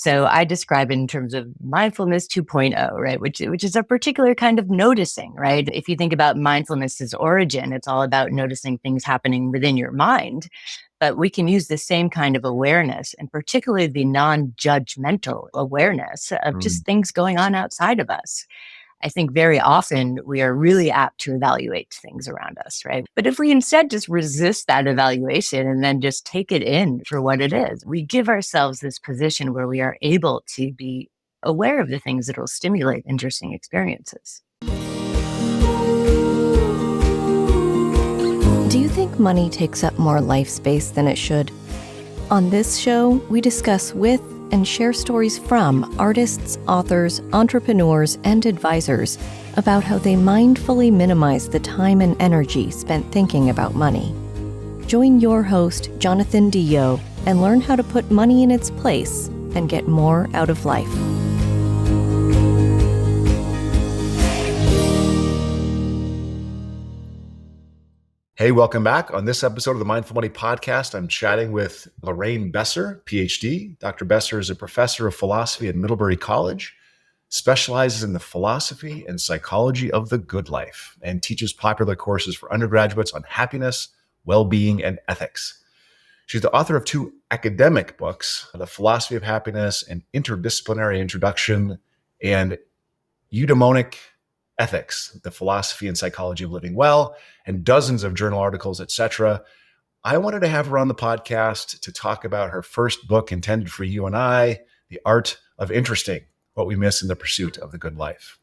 So I describe it in terms of mindfulness 2.0, right? Which is a particular kind of noticing, right? If you think about mindfulness's origin, it's all about noticing things happening within your mind. But we can use the same kind of awareness, and particularly the non-judgmental awareness of just things going on outside of us. I think very often we are really apt to evaluate things around us, right? But if we instead just resist that evaluation and then just take it in for what it is, we give ourselves this position where we are able to be aware of the things that will stimulate interesting experiences. Do you think money takes up more life space than it should? On this show, we discuss with and share stories from artists, authors, entrepreneurs, and advisors about how they mindfully minimize the time and energy spent thinking about money. Join your host, Jonathan Dio, and learn how to put money in its place and get more out of life. Hey, welcome back. On this episode of the Mindful Money Podcast, I'm chatting with Lorraine Besser, PhD. Dr. Besser is a professor of philosophy at Middlebury College, specializes in the philosophy and psychology of the good life, and teaches popular courses for undergraduates on happiness, well-being, and ethics. She's the author of 2 academic books, The Philosophy of Happiness and Interdisciplinary Introduction, and Eudaimonic Ethics, the philosophy and psychology of living well, and dozens of journal articles, etc. I wanted to have her on the podcast to talk about her first book intended for you and I, The Art of Interesting, What We Miss in the Pursuit of the Good Life.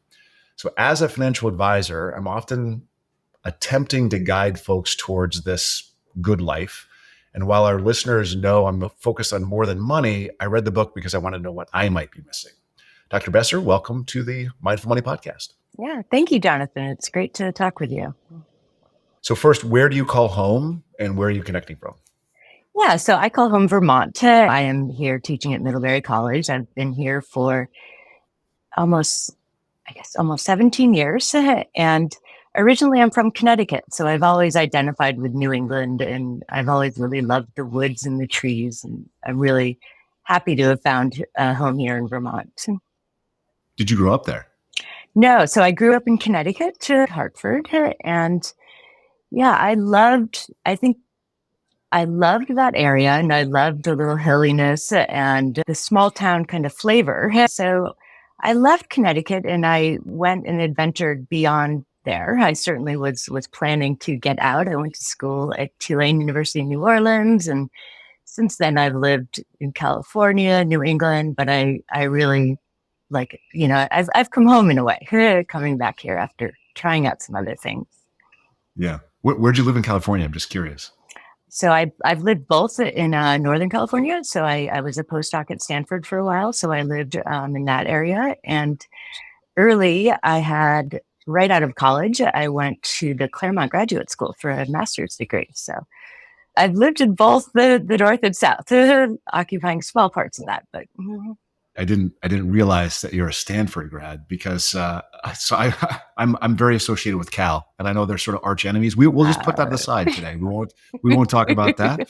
So as a financial advisor, I'm often attempting to guide folks towards this good life. And while our listeners know I'm focused on more than money, I read the book because I want to know what I might be missing. Dr. Besser, welcome to the Mindful Money Podcast. Yeah, thank you, Jonathan. It's great to talk with you. So first, where do you call home and where are you connecting from? Yeah, so I call home Vermont. I am here teaching at Middlebury College. I've been here for almost 17 years. And originally I'm from Connecticut. So I've always identified with New England, and I've always really loved the woods and the trees. And I'm really happy to have found a home here in Vermont. Did you grow up there? No, so I grew up in Connecticut, Hartford, and yeah, I loved that area, and I loved the little hilliness and the small town kind of flavor. So I left Connecticut and I went and adventured beyond there. I certainly was planning to get out. I went to school at Tulane University in New Orleans, and since then I've lived in California, New England, but I really I've come home in a way, coming back here after trying out some other things. Yeah. Where'd you live in California? I'm just curious. So I've lived both in Northern California. So I was a postdoc at Stanford for a while. So I lived in that area. And early, right out of college, I went to the Claremont Graduate School for a master's degree. So I've lived in both the North and South, occupying small parts of that. But I didn't realize that you're a Stanford grad because I'm very associated with Cal, and I know they're sort of arch enemies. We'll just put that aside today. We won't talk about that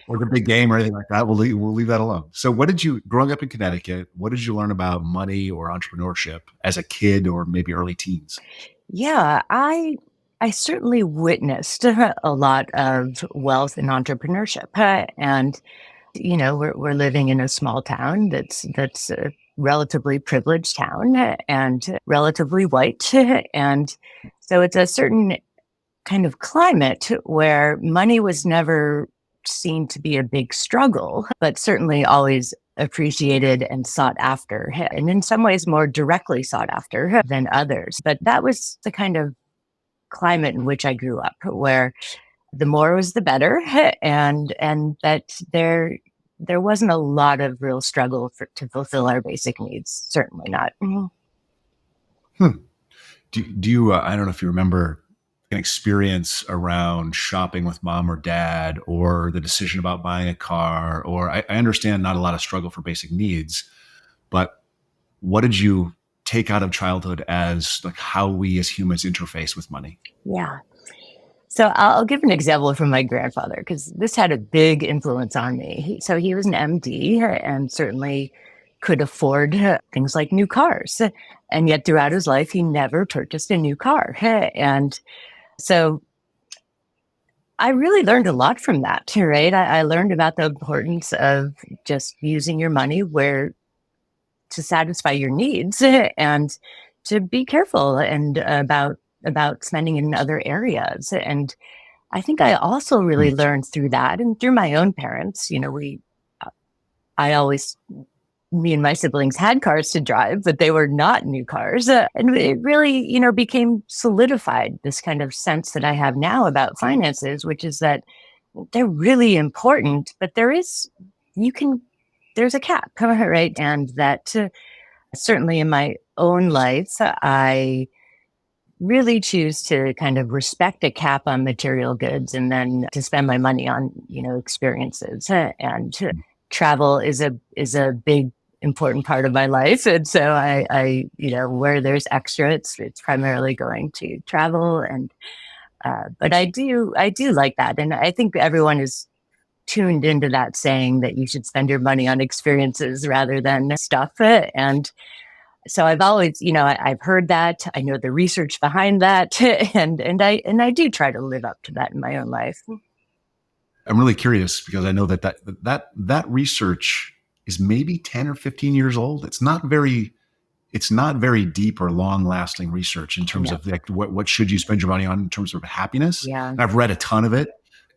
or the big game or anything like that. We'll leave that alone. So, growing up in Connecticut, what did you learn about money or entrepreneurship as a kid or maybe early teens? Yeah, I certainly witnessed a lot of wealth and entrepreneurship, and we're living in a small town that's a relatively privileged town and relatively white. And so it's a certain kind of climate where money was never seen to be a big struggle, but certainly always appreciated and sought after, and in some ways more directly sought after than others. But that was the kind of climate in which I grew up, where the more was the better, and that there wasn't a lot of real struggle to fulfill our basic needs. Certainly not. Do you? I don't know if you remember an experience around shopping with mom or dad, or the decision about buying a car. Or I understand not a lot of struggle for basic needs, but what did you take out of childhood as like how we as humans interface with money? Yeah. So I'll give an example from my grandfather, because this had a big influence on me. So he was an MD and certainly could afford things like new cars. And yet throughout his life, he never purchased a new car. And so I really learned a lot from that, right? I learned about the importance of just using your money where to satisfy your needs and to be careful and about spending in other areas. And I think I also really learned through that and through my own parents. I always, me and my siblings had cars to drive, but they were not new cars. And it really, became solidified this kind of sense that I have now about finances, which is that they're really important, but there's a cap, right? And that certainly in my own life, I really choose to kind of respect a cap on material goods and then to spend my money on, experiences. And travel is a big important part of my life. And so I where there's extra, it's primarily going to travel. And but I do like that. And I think everyone is tuned into that saying that you should spend your money on experiences rather than stuff. And so I've always, I've heard that. I know the research behind that, and I do try to live up to that in my own life. I'm really curious because I know that research is maybe 10 or 15 years old. It's not very deep or long lasting research in terms of like what should you spend your money on in terms of happiness. Yeah. And I've read a ton of it.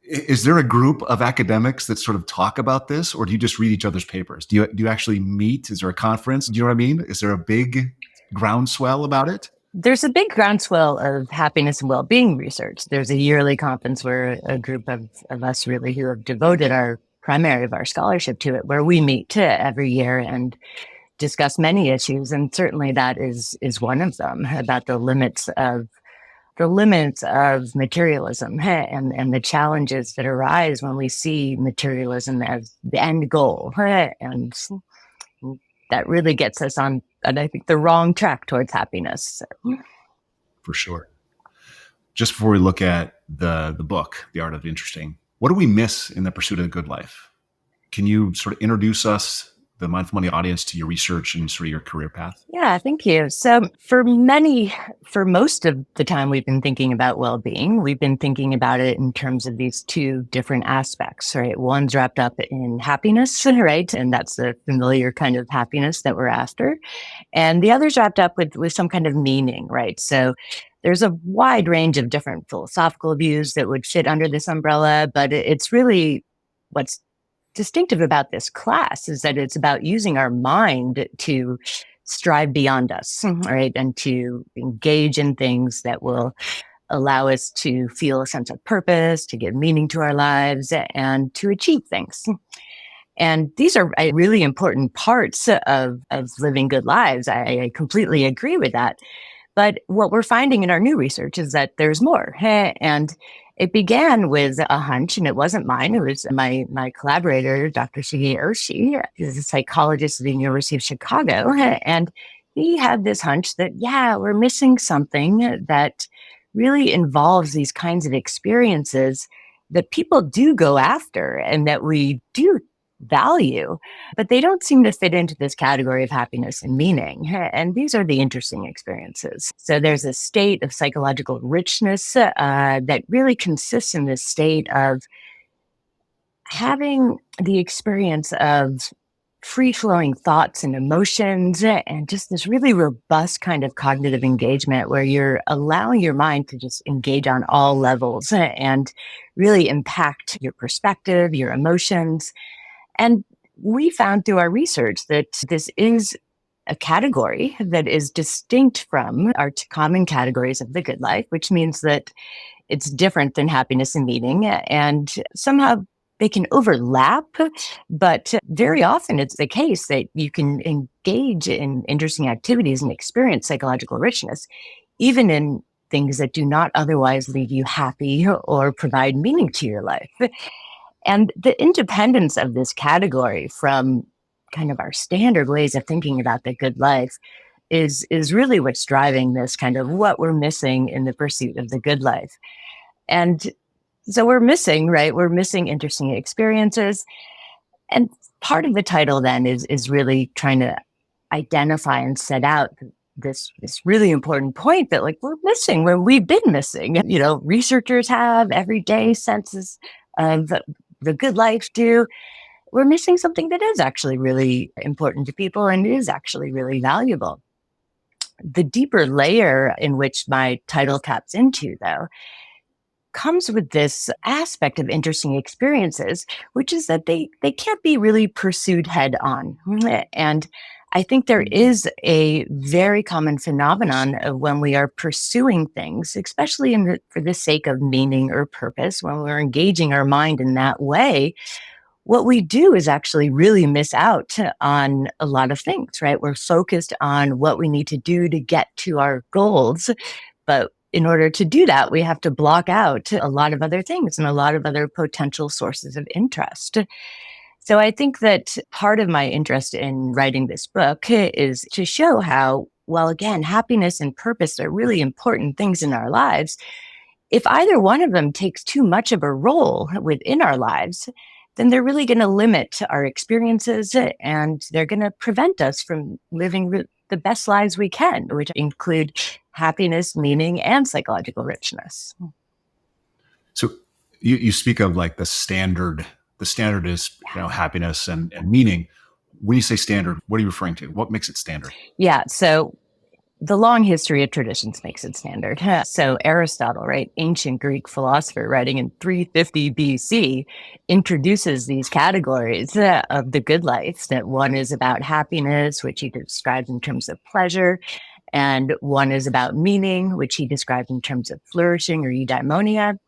Is there a group of academics that sort of talk about this, or do you just read each other's papers? Do you actually meet? Is there a conference? Do you know what I mean? Is there a big groundswell about it? There's a big groundswell of happiness and well-being research. There's a yearly conference where a group of us really who have devoted our primary of our scholarship to it, where we meet every year and discuss many issues. And certainly that is one of them, about the limits of materialism and the challenges that arise when we see materialism as the end goal. And that really gets us on, and I think, the wrong track towards happiness. For sure. Just before we look at the book, The Art of Interesting, what do we miss in the pursuit of the good life? Can you sort of introduce us, the Mindful Money audience, to your research and sort of your career path? Yeah, thank you. So for most of the time we've been thinking about well-being, we've been thinking about it in terms of these two different aspects, right? One's wrapped up in happiness, right? And that's the familiar kind of happiness that we're after. And the other's wrapped up with some kind of meaning, right? So there's a wide range of different philosophical views that would fit under this umbrella, but it's really what's distinctive about this class is that it's about using our mind to strive beyond us, right? And to engage in things that will allow us to feel a sense of purpose, to give meaning to our lives, and to achieve things. And these are really important parts of living good lives. I completely agree with that. But what we're finding in our new research is that there's more. And it began with a hunch, and it wasn't mine. It was my collaborator, Dr. Shige Urshi. He's a psychologist at the University of Chicago. And he had this hunch that, we're missing something that really involves these kinds of experiences that people do go after and that we do value, but they don't seem to fit into this category of happiness and meaning. And these are the interesting experiences. So there's a state of psychological richness that really consists in this state of having the experience of free-flowing thoughts and emotions and just this really robust kind of cognitive engagement where you're allowing your mind to just engage on all levels and really impact your perspective, your emotions. And we found through our research that this is a category that is distinct from our common categories of the good life, which means that it's different than happiness and meaning. And somehow they can overlap, but very often it's the case that you can engage in interesting activities and experience psychological richness, even in things that do not otherwise leave you happy or provide meaning to your life. And the independence of this category from kind of our standard ways of thinking about the good life is really what's driving this kind of what we're missing in the pursuit of the good life. And so we're missing interesting experiences. And part of the title then is really trying to identify and set out this really important point that like we're missing when we've been missing. Researchers have everyday senses of the good life do. We're missing something that is actually really important to people and is actually really valuable. The deeper layer in which my title taps into, though, comes with this aspect of interesting experiences, which is that they can't be really pursued head on. And I think there is a very common phenomenon of when we are pursuing things, especially for the sake of meaning or purpose, when we're engaging our mind in that way, what we do is actually really miss out on a lot of things, right? We're focused on what we need to do to get to our goals. But in order to do that, we have to block out a lot of other things and a lot of other potential sources of interest. So I think that part of my interest in writing this book is to show how, well, again, happiness and purpose are really important things in our lives. If either one of them takes too much of a role within our lives, then they're really going to limit our experiences and they're going to prevent us from living the best lives we can, which include happiness, meaning, and psychological richness. So you speak of like the standard. The standard is happiness and meaning. When you say standard, what are you referring to? What makes it standard? Yeah. So the long history of traditions makes it standard. So Aristotle, right, ancient Greek philosopher writing in 350 BC, introduces these categories of the good life. That one is about happiness, which he describes in terms of pleasure, and one is about meaning, which he describes in terms of flourishing or eudaimonia.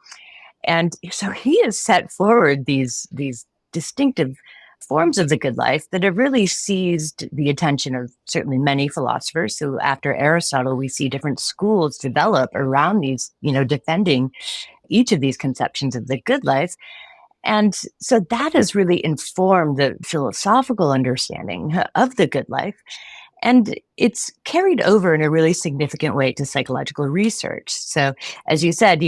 And so he has set forward these distinctive forms of the good life that have really seized the attention of certainly many philosophers. So after Aristotle, we see different schools develop around these, defending each of these conceptions of the good life. And so that has really informed the philosophical understanding of the good life. And it's carried over in a really significant way to psychological research. So as you said,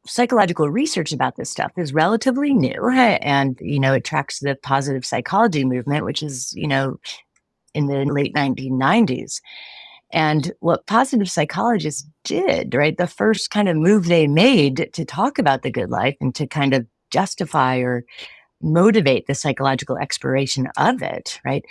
psychological research about this stuff is relatively new, and it tracks the positive psychology movement, which is in the late 1990s. And what positive psychologists did, right, the first kind of move they made to talk about the good life and to kind of justify or motivate the psychological exploration of it, right,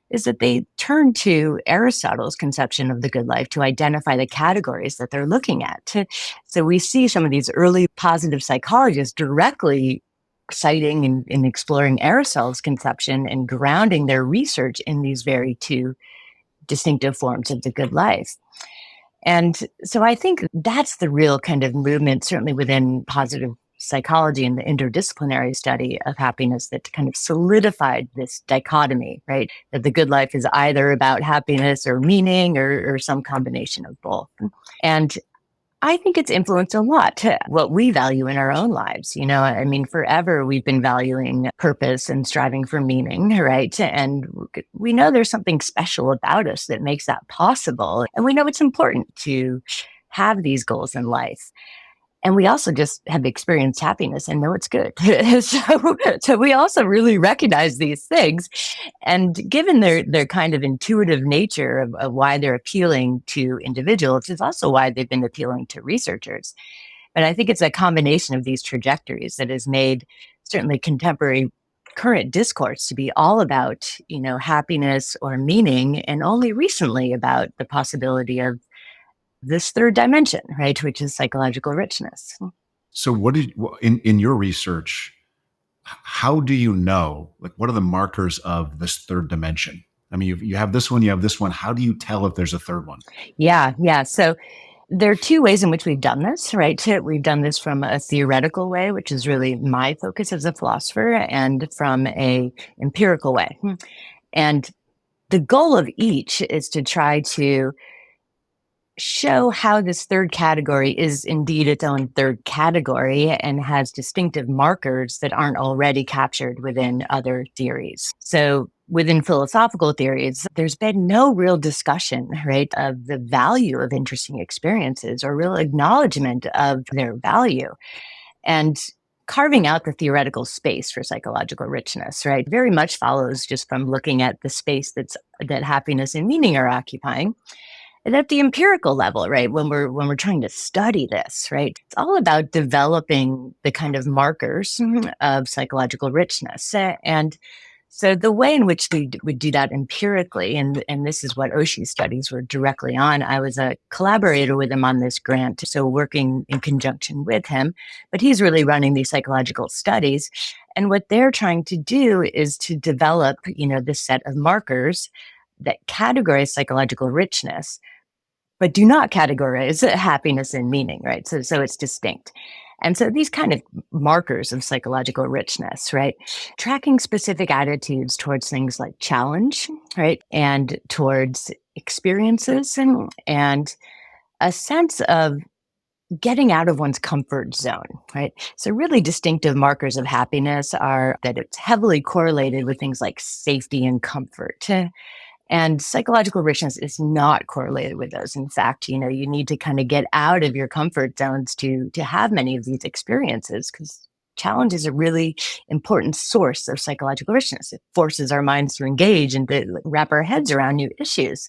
is that they turned to Aristotle's conception of the good life to identify the categories that they're looking at. So we see some of these early positive psychologists directly citing and exploring Aristotle's conception and grounding their research in these very two distinctive forms of the good life. And so I think that's the real kind of movement, certainly within positive psychology and the interdisciplinary study of happiness, that kind of solidified this dichotomy, right? That the good life is either about happiness or meaning or some combination of both. And I think it's influenced a lot what we value in our own lives. Forever we've been valuing purpose and striving for meaning, right? And we know there's something special about us that makes that possible. And we know it's important to have these goals in life. And we also just have experienced happiness and know it's good. So we also really recognize these things. And given their kind of intuitive nature of why they're appealing to individuals, is also why they've been appealing to researchers. But I think it's a combination of these trajectories that has made certainly contemporary current discourse to be all about, happiness or meaning, and only recently about the possibility of this third dimension, right, which is psychological richness. So in your research, how do you know, like, what are the markers of this third dimension? I mean, you have this one, you have this one. How do you tell if there's a third one? Yeah. So there are two ways in which we've done this, right? We've done this from a theoretical way, which is really my focus as a philosopher, and from a empirical way. And the goal of each is to try to show how this third category is indeed its own third category and has distinctive markers that aren't already captured within other theories. So within philosophical theories, there's been no real discussion, right, of the value of interesting experiences or real acknowledgement of their value. And carving out the theoretical space for psychological richness, right, very much follows just from looking at the space that happiness and meaning are occupying. And at the empirical level, right, when we're trying to study this, right, it's all about developing the kind of markers of psychological richness. And so the way in which we would do that empirically, and this is what Oshi's studies were directly on. I was a collaborator with him on this grant, so working in conjunction with him, but he's really running these psychological studies. And what they're trying to do is to develop, this set of markers that categorize psychological richness, but do not categorize happiness and meaning, right? So it's distinct. And so these kind of markers of psychological richness, right? Tracking specific attitudes towards things like challenge, right? And towards experiences and a sense of getting out of one's comfort zone, right? So really distinctive markers of happiness are that it's heavily correlated with things like safety and comfort. And psychological richness is not correlated with those. In fact, you need to kind of get out of your comfort zones to have many of these experiences, because challenge is a really important source of psychological richness. It forces our minds to engage and to wrap our heads around new issues.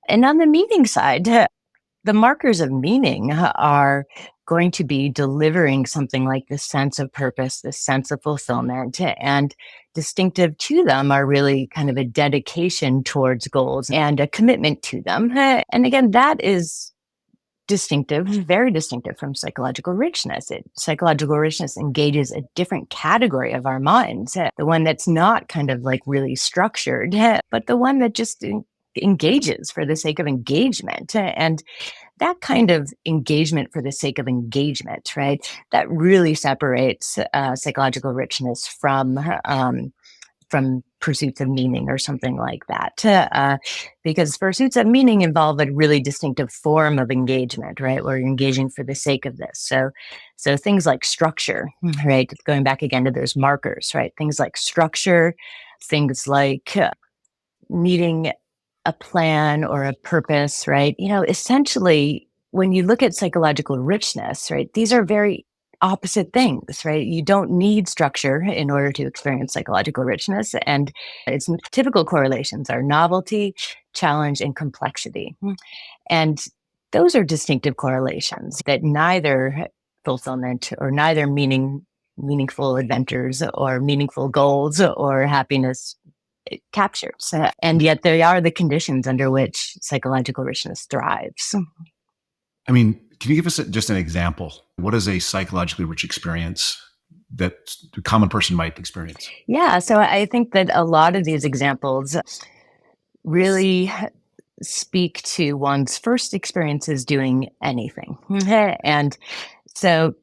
And on the meaning side, the markers of meaning are going to be delivering something like this sense of purpose, this sense of fulfillment, and distinctive to them are really kind of a dedication towards goals and a commitment to them. And again, that is distinctive, very distinctive from psychological richness. Psychological richness engages a different category of our minds, the one that's not kind of like really structured, but the one that just engages for the sake of engagement. And that kind of engagement for the sake of engagement, right? That really separates psychological richness from pursuits of meaning or something like that. Because pursuits of meaning involve a really distinctive form of engagement, right? Where you're engaging for the sake of this. So things like structure, right? Going back again to those markers, right? Things like structure, things like needing a plan or a purpose, right? Essentially, when you look at psychological richness, right, these are very opposite things, right? You don't need structure in order to experience psychological richness. And its typical correlations are novelty, challenge, and complexity. And those are distinctive correlations that neither fulfillment or neither meaningful adventures or meaningful goals or happiness captures. And yet they are the conditions under which psychological richness thrives. I mean, can you give us just an example? What is a psychologically rich experience that the common person might experience? Yeah, so I think that a lot of these examples really speak to one's first experiences doing anything. And so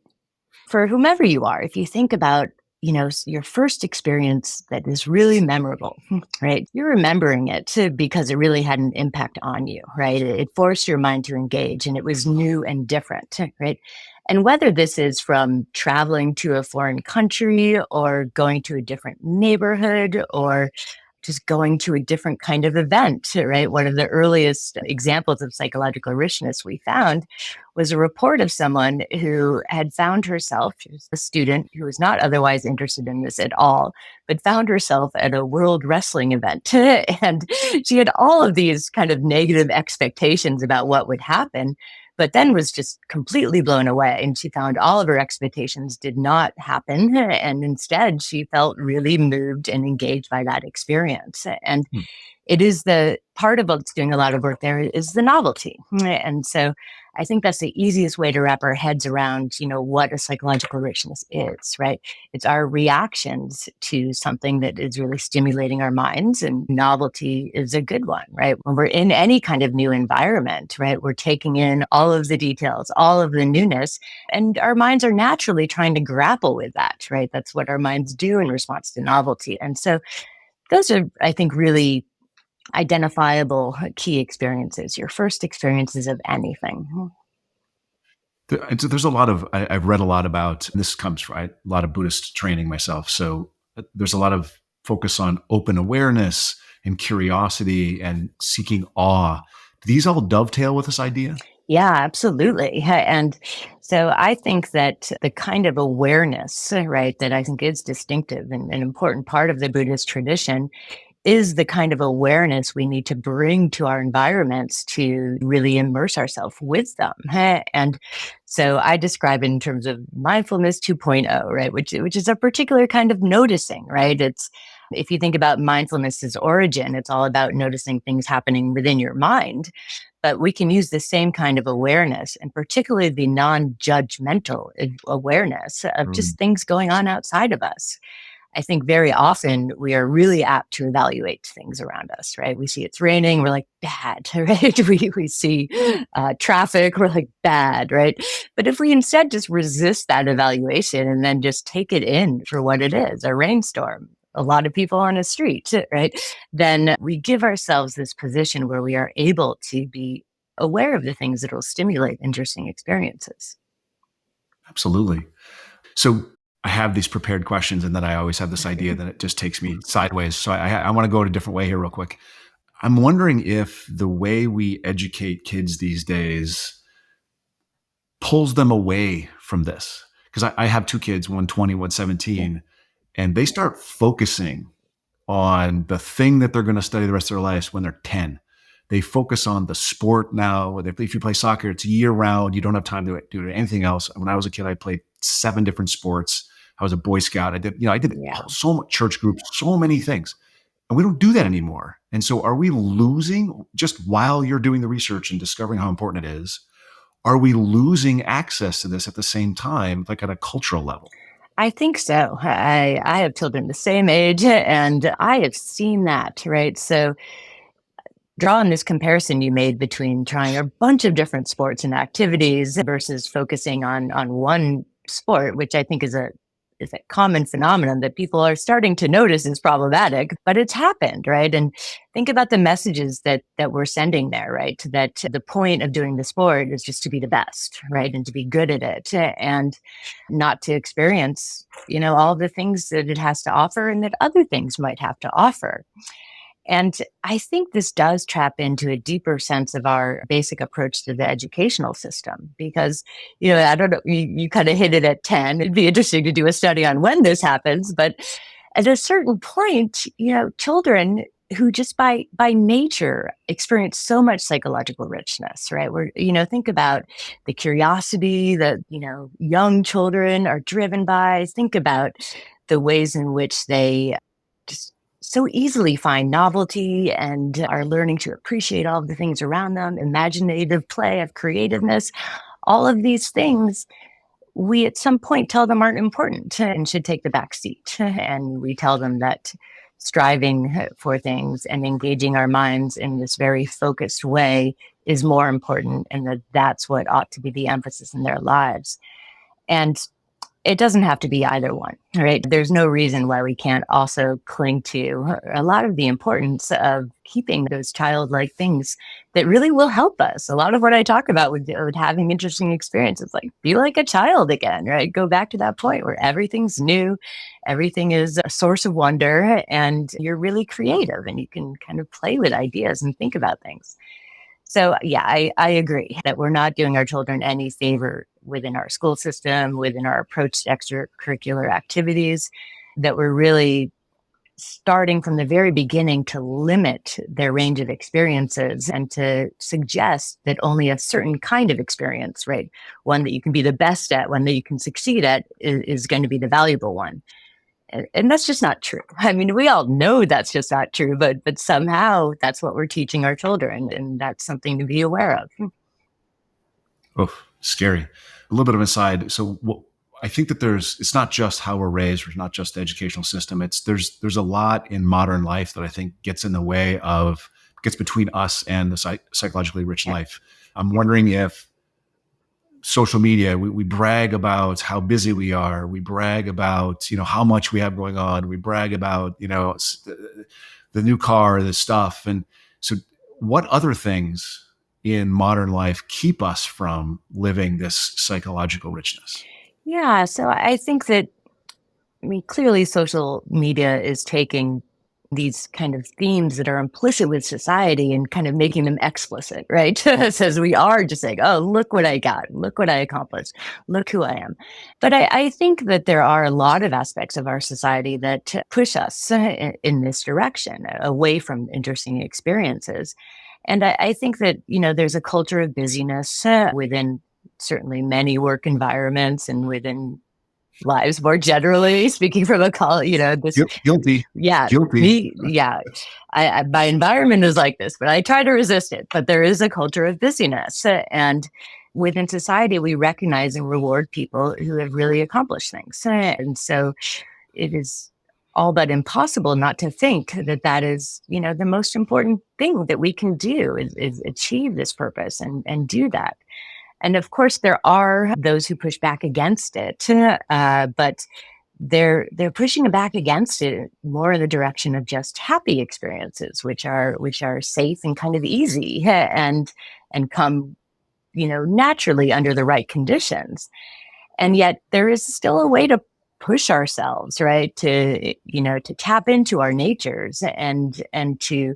for whomever you are, if you think about your first experience that is really memorable, right? You're remembering it because it really had an impact on you, right? It forced your mind to engage and it was new and different, right? And whether this is from traveling to a foreign country or going to a different neighborhood or just going to a different kind of event, right? One of the earliest examples of psychological richness we found was a report of someone who had found herself, she was a student who was not otherwise interested in this at all, but found herself at a world wrestling event. And she had all of these kind of negative expectations about what would happen, but then was just completely blown away. And she found all of her expectations did not happen. And instead, she felt really moved and engaged by that experience. And it is the part of what's doing a lot of work there is the novelty. And so I think that's the easiest way to wrap our heads around, what a psychological richness is, right? It's our reactions to something that is really stimulating our minds, and novelty is a good one, right? When we're in any kind of new environment, right, we're taking in all of the details, all of the newness, and our minds are naturally trying to grapple with that, right? That's what our minds do in response to novelty. And so those are, I think, really identifiable key experiences, your first experiences of anything. And so there's a lot of, I've read a lot about, and this comes from a lot of Buddhist training myself. So there's a lot of focus on open awareness and curiosity and seeking awe. Do these all dovetail with this idea? Yeah, absolutely. And so I think that the kind of awareness, right, that I think is distinctive and an important part of the Buddhist tradition is the kind of awareness we need to bring to our environments to really immerse ourselves with them. And so I describe it in terms of mindfulness 2.0, right, which is a particular kind of noticing, right? It's if you think about mindfulness's origin, it's all about noticing things happening within your mind. But we can use the same kind of awareness, and particularly the non-judgmental awareness of Mm. just things going on outside of us. I think very often we are really apt to evaluate things around us, right? We see it's raining, we're like, bad, right? We see traffic, we're like, bad, right? But if we instead just resist that evaluation and then just take it in for what it is, a rainstorm, a lot of people on a street, right? Then we give ourselves this position where we are able to be aware of the things that will stimulate interesting experiences. Absolutely. So I have these prepared questions, and then I always have this idea that it just takes me sideways. So I want to go in a different way here, real quick. I'm wondering if the way we educate kids these days pulls them away from this. Because I have two kids, one 20, one 17, and they start focusing on the thing that they're going to study the rest of their lives when they're 10. They focus on the sport now. If you play soccer, it's year round. You don't have time to do anything else. When I was a kid, I played 7 different sports. I was a Boy Scout. I did Yeah. so much church groups, so many things. And we don't do that anymore. And so are we losing, just while you're doing the research and discovering how important it is, are we losing access to this at the same time, like at a cultural level? I think so. I have children the same age, and I have seen that, right? So, drawing this comparison you made between trying a bunch of different sports and activities versus focusing on one sport, which I think is a common phenomenon that people are starting to notice is problematic, but it's happened, right? And think about the messages that we're sending there, right? That the point of doing the sport is just to be the best, right? And to be good at it and not to experience, all the things that it has to offer and that other things might have to offer. And I think this does trap into a deeper sense of our basic approach to the educational system because, I don't know, you kind of hit it at 10. It'd be interesting to do a study on when this happens. But at a certain point, children who just by nature experience so much psychological richness, right? Where, think about the curiosity that, young children are driven by. Think about the ways in which they just so easily find novelty and are learning to appreciate all of the things around them, imaginative play of creativeness, all of these things we at some point tell them aren't important and should take the back seat. And we tell them that striving for things and engaging our minds in this very focused way is more important and that that's what ought to be the emphasis in their lives. And it doesn't have to be either one, right? There's no reason why we can't also cling to a lot of the importance of keeping those childlike things that really will help us. A lot of what I talk about with having interesting experiences, like be like a child again, right? Go back to that point where everything's new, everything is a source of wonder, and you're really creative and you can kind of play with ideas and think about things. So, yeah, I agree that we're not doing our children any favor within our school system, within our approach to extracurricular activities, that we're really starting from the very beginning to limit their range of experiences and to suggest that only a certain kind of experience, right? One that you can be the best at, one that you can succeed at is going to be the valuable one. And that's just not true. I mean, we all know that's just not true, but somehow that's what we're teaching our children, and that's something to be aware of. Oh, scary. A little bit of an aside. So I think that it's not just how we're raised, or not just the educational system. There's a lot in modern life that I think gets between us and the psychologically rich Yeah. life. I'm wondering if social media, we brag about how busy we are. We brag about, how much we have going on. We brag about, the new car, the stuff. And so what other things in modern life keep us from living this psychological richness? Yeah. So I think that, I mean, clearly social media is taking these kind of themes that are implicit with society and kind of making them explicit, right? Says we are just saying, oh, look what I got, look what I accomplished, look who I am. But I think that there are a lot of aspects of our society that push us in this direction, away from interesting experiences. And I think that, there's a culture of busyness within certainly many work environments and within lives more generally, speaking from a college, this, Guilty. yeah, Guilty. yeah. My environment is like this, but I try to resist it. But there is a culture of busyness. And within society, we recognize and reward people who have really accomplished things. And so it is all but impossible not to think that that is, the most important thing that we can do is achieve this purpose and do that. And of course, there are those who push back against it, but they're pushing back against it more in the direction of just happy experiences, which are safe and kind of easy and come, naturally under the right conditions. And yet, there is still a way to push ourselves, right? To tap into our natures and to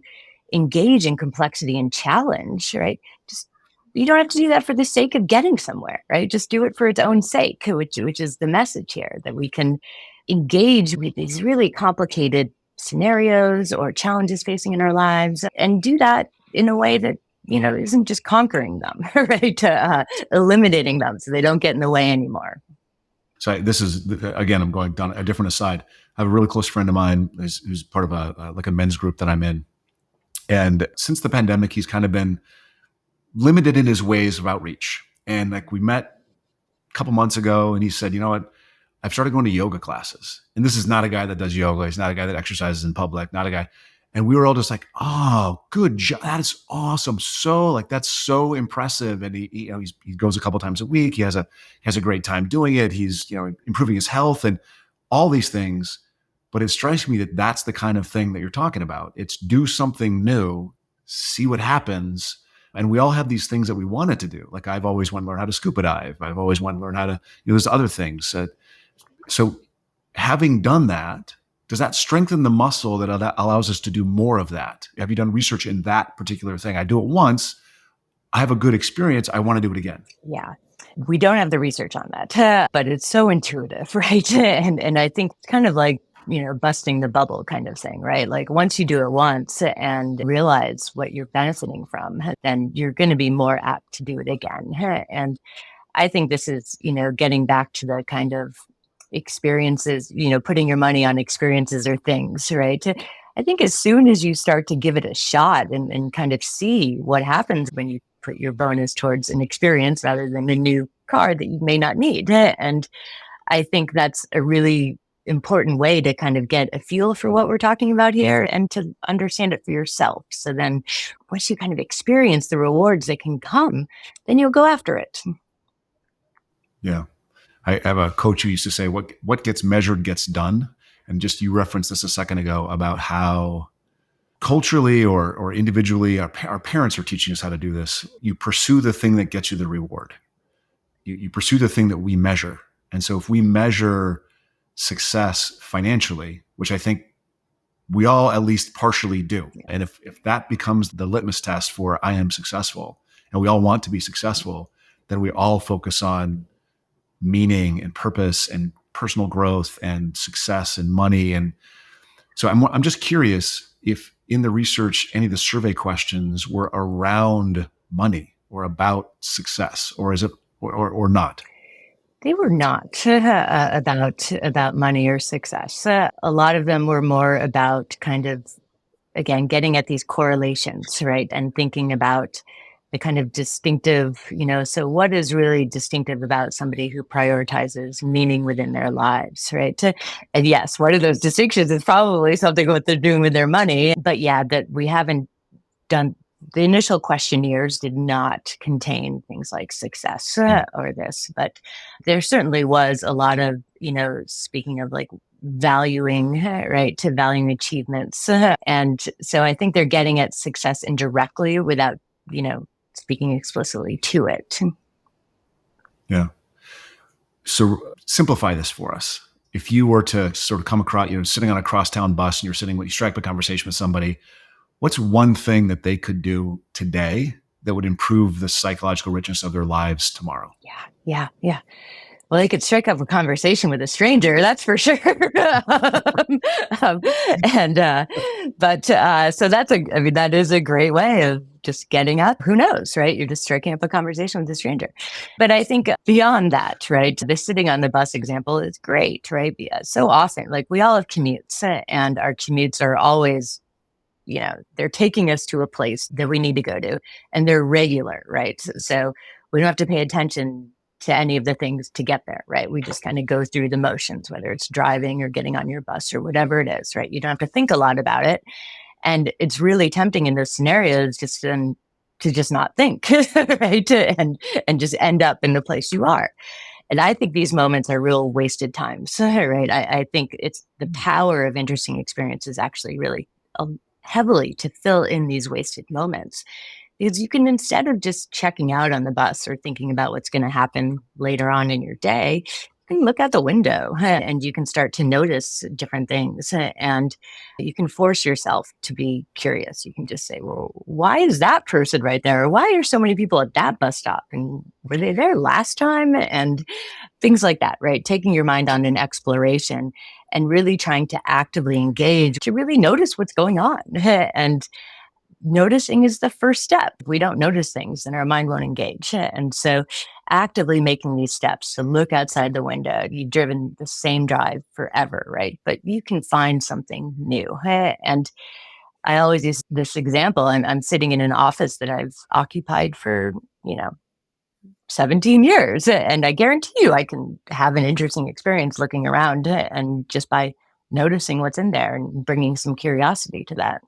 engage in complexity and challenge, right? Just you don't have to do that for the sake of getting somewhere, right? Just do it for its own sake, which is the message here, that we can engage with these really complicated scenarios or challenges facing in our lives and do that in a way that, isn't just conquering them, right? Eliminating them so they don't get in the way anymore. So this is, again, I'm going down a different aside. I have a really close friend of mine who's part of a men's group that I'm in. And since the pandemic, he's kind of been limited in his ways of outreach. And like we met a couple months ago and he said, you know what, I've started going to yoga classes. And this is not a guy that does yoga. He's not a guy that exercises in public, not a guy. And we were all just like, oh, good job. That is awesome. So like, that's so impressive. And he goes a couple times a week. He has a great time doing it. He's, improving his health and all these things. But it strikes me that that's the kind of thing that you're talking about. It's do something new, see what happens. And we all have these things that we wanted to do. Like I've always wanted to learn how to scuba dive. I've always wanted to learn how to, there's other things. So having done that, does that strengthen the muscle that allows us to do more of that? Have you done research in that particular thing? I do it once. I have a good experience. I want to do it again. Yeah. We don't have the research on that, but it's so intuitive, right? And I think it's kind of like, busting the bubble kind of thing, right? Like once you do it once and realize what you're benefiting from, then you're going to be more apt to do it again. And I think this is, getting back to the kind of experiences, putting your money on experiences or things, right? I think as soon as you start to give it a shot and kind of see what happens when you put your bonus towards an experience rather than a new car that you may not need. And I think that's a really important way to kind of get a feel for what we're talking about here and to understand it for yourself. So then once you kind of experience the rewards that can come, then you'll go after it. Yeah. I have a coach who used to say, what gets measured gets done. And just you referenced this a second ago about how culturally or individually, our parents are teaching us how to do this. You pursue the thing that gets you the reward. You pursue the thing that we measure. And so if we measure success financially, which I think we all at least partially do. And if that becomes the litmus test for I am successful and we all want to be successful, then we all focus on meaning and purpose and personal growth and success and money. And so I'm just curious if in the research, any of the survey questions were around money or about success, or is it or not? They were not about money or success. A lot of them were more about kind of, again, getting at these correlations, right? And thinking about the kind of distinctive, so what is really distinctive about somebody who prioritizes meaning within their lives, right? And yes, one of those distinctions is probably something what they're doing with their money. But yeah, that we haven't done. The initial questionnaires did not contain things like success or this, but there certainly was a lot of, speaking of like valuing, right, to valuing achievements. And so I think they're getting at success indirectly without, speaking explicitly to it. Yeah. So simplify this for us. if you were to sort of come across, sitting on a crosstown bus and you strike up a conversation with somebody, what's one thing that they could do today that would improve the psychological richness of their lives tomorrow? Yeah. Well, they could strike up a conversation with a stranger, that's for sure. um, and so that is a great way of just getting up. Who knows, right? You're just striking up a conversation with a stranger. But I think beyond that, right, the sitting on the bus example is great, right? Because so often, like we all have commutes, and our commutes are always, they're taking us to a place that we need to go to, and they're regular, right? So we don't have to pay attention to any of the things to get there, right? We just kind of go through the motions, whether it's driving or getting on your bus or whatever it is, right? You don't have to think a lot about it. And it's really tempting in those scenarios to just not think, right? And just end up in the place you are. And I think these moments are real wasted times, right? I think it's the power of interesting experiences actually really heavily to fill in these wasted moments. Because you can, instead of just checking out on the bus or thinking about what's going to happen later on in your day, you can look out the window and you can start to notice different things, and you can force yourself to be curious. You can just say, well, why is that person right there? Or why are so many people at that bus stop? And were they there last time? And things like that, right? Taking your mind on an exploration and really trying to actively engage to really notice what's going on. And noticing is the first step. If we don't notice things, then our mind won't engage. And so actively making these steps to look outside the window, you've driven the same drive forever, right? But you can find something new. And I always use this example. I'm sitting in an office that I've occupied for, 17 years. And I guarantee you I can have an interesting experience looking around, and just by noticing what's in there and bringing some curiosity to that.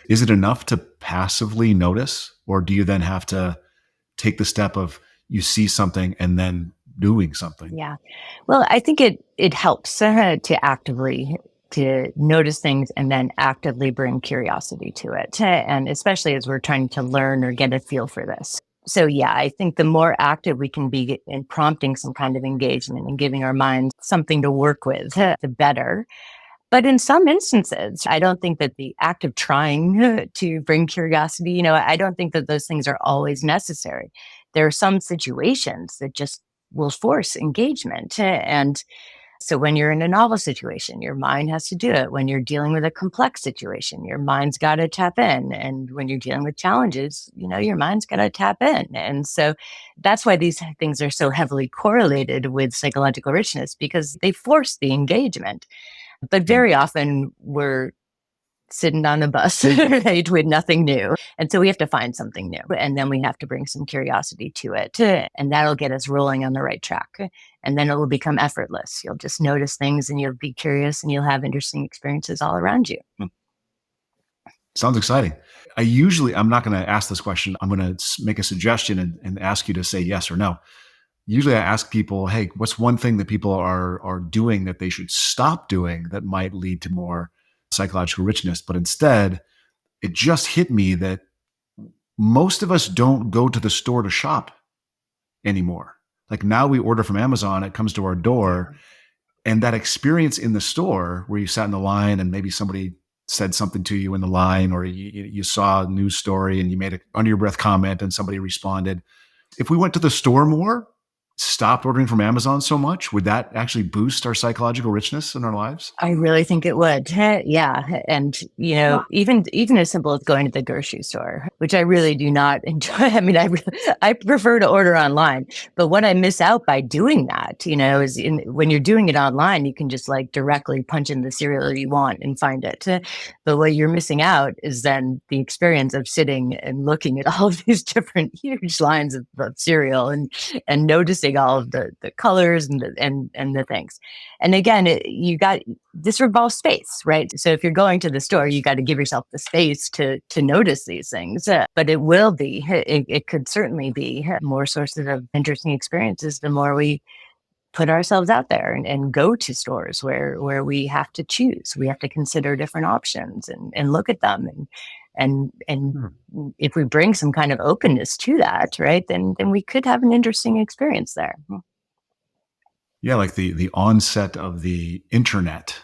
Is it enough to passively notice, or do you then have to take the step of you see something and then doing something? Yeah. Well, I think it helps to actively to notice things and then actively bring curiosity to it. And especially as we're trying to learn or get a feel for this. So yeah, I think the more active we can be in prompting some kind of engagement and giving our minds something to work with, the better. But in some instances, I don't think that the act of trying to bring curiosity, I don't think that those things are always necessary. There are some situations that just will force engagement. And so when you're in a novel situation, your mind has to do it. When you're dealing with a complex situation, your mind's got to tap in. And when you're dealing with challenges, your mind's got to tap in. And so that's why these things are so heavily correlated with psychological richness, because they force the engagement. But very often we're sitting on a bus, right, with nothing new. And so we have to find something new. And then we have to bring some curiosity to it. And that'll get us rolling on the right track. And then it will become effortless. You'll just notice things and you'll be curious and you'll have interesting experiences all around you. Sounds exciting. I'm not going to ask this question. I'm going to make a suggestion and ask you to say yes or no. Usually I ask people, hey, what's one thing that people are doing that they should stop doing that might lead to more psychological richness? But instead, it just hit me that most of us don't go to the store to shop anymore. Like now we order from Amazon, it comes to our door, and that experience in the store where you sat in the line and maybe somebody said something to you in the line, or you saw a news story and you made an under your breath comment and somebody responded. If we went to the store more, stopped ordering from Amazon so much, would that actually boost our psychological richness in our lives? I really think it would. Yeah. And, even as simple as going to the grocery store, which I really do not enjoy. I mean, I prefer to order online, but what I miss out by doing that, is when you're doing it online, you can just like directly punch in the cereal you want and find it. But what you're missing out is then the experience of sitting and looking at all of these different huge lines of cereal and noticing all of the colors and the things. And again, this revolves space, right? So if you're going to the store, you got to give yourself the space to notice these things. But it could certainly be more sources of interesting experiences the more we put ourselves out there and go to stores where we have to choose. We have to consider different options and look at them and if we bring some kind of openness to that, right, then we could have an interesting experience there. Yeah, like the onset of the internet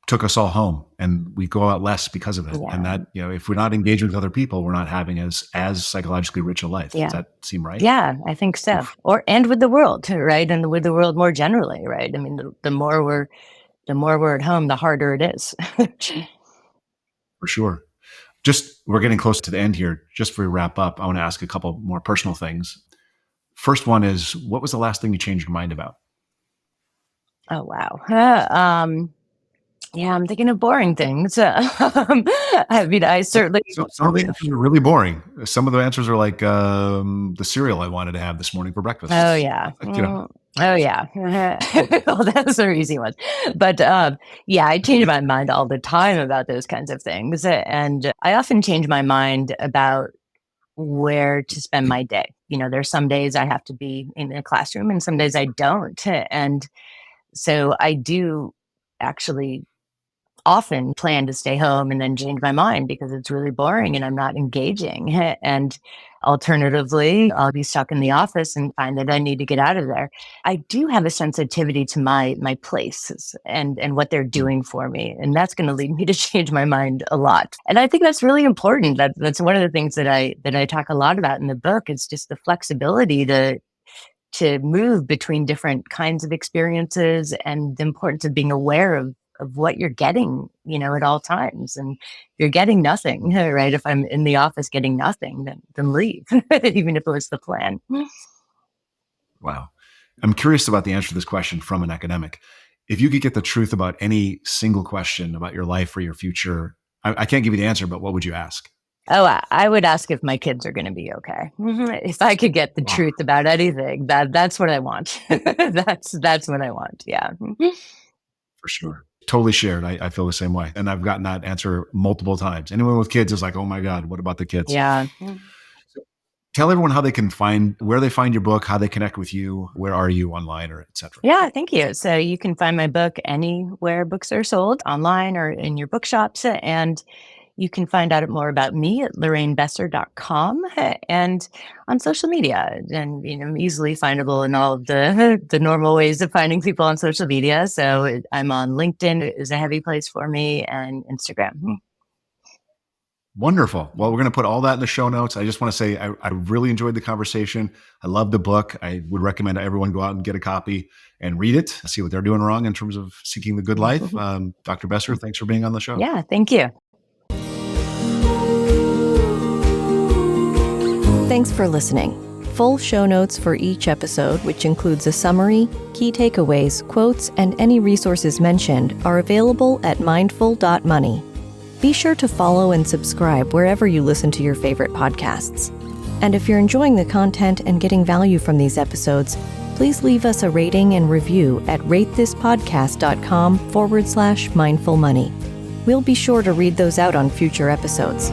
took us all home, and we go out less because of it. Yeah. And that, if we're not engaging with other people, we're not having as psychologically rich a life. Yeah. Does that seem right? Yeah, I think so. Oof. And with the world too, right? And with the world more generally, right? I mean, the more we're at home, the harder it is. For sure. We're getting close to the end here. Just before we wrap up, I want to ask a couple more personal things. First one is, what was the last thing you changed your mind about? Oh, wow. Yeah, I'm thinking of boring things. I mean, I certainly. So some of the answers are really boring. Some of the answers are like the cereal I wanted to have this morning for breakfast. Oh, yeah. Oh, yeah. Well, those are easy ones. But yeah, I change my mind all the time about those kinds of things. And I often change my mind about where to spend my day. There's some days I have to be in a classroom and some days I don't. And so I do actually often plan to stay home and then change my mind because it's really boring and I'm not engaging. And alternatively, I'll be stuck in the office and find that I need to get out of there. I do have a sensitivity to my places and what they're doing for me. And that's going to lead me to change my mind a lot. And I think that's really important. That's one of the things that I talk a lot about in the book. It's just the flexibility to move between different kinds of experiences and the importance of being aware of what you're getting, at all times. And if you're getting nothing, right? If I'm in the office getting nothing, then leave, even if it was the plan. Wow. I'm curious about the answer to this question from an academic. If you could get the truth about any single question about your life or your future, I can't give you the answer, but what would you ask? Oh, I would ask if my kids are going to be okay. If I could get the truth about anything, that's what I want. That's what I want. Yeah. For sure. Totally shared. I feel the same way. And I've gotten that answer multiple times. Anyone with kids is like, oh my God, what about the kids? Yeah. So tell everyone how they can where they find your book, how they connect with you, where are you online, or et cetera. Yeah, thank you. So you can find my book anywhere books are sold, online or in your bookshops. And you can find out more about me at lorrainebesser.com and on social media. And, I'm easily findable in all of the normal ways of finding people on social media. So I'm on LinkedIn is a heavy place for me, and Instagram. Wonderful. Well, we're going to put all that in the show notes. I just want to say I really enjoyed the conversation. I love the book. I would recommend everyone go out and get a copy and read it, see what they're doing wrong in terms of seeking the good life. Dr. Besser, thanks for being on the show. Yeah, thank you. Thanks for listening. Full show notes for each episode, which includes a summary, key takeaways, quotes, and any resources mentioned, are available at mindful.money. Be sure to follow and subscribe wherever you listen to your favorite podcasts. And if you're enjoying the content and getting value from these episodes, please leave us a rating and review at ratethispodcast.com/mindfulmoney. We'll be sure to read those out on future episodes.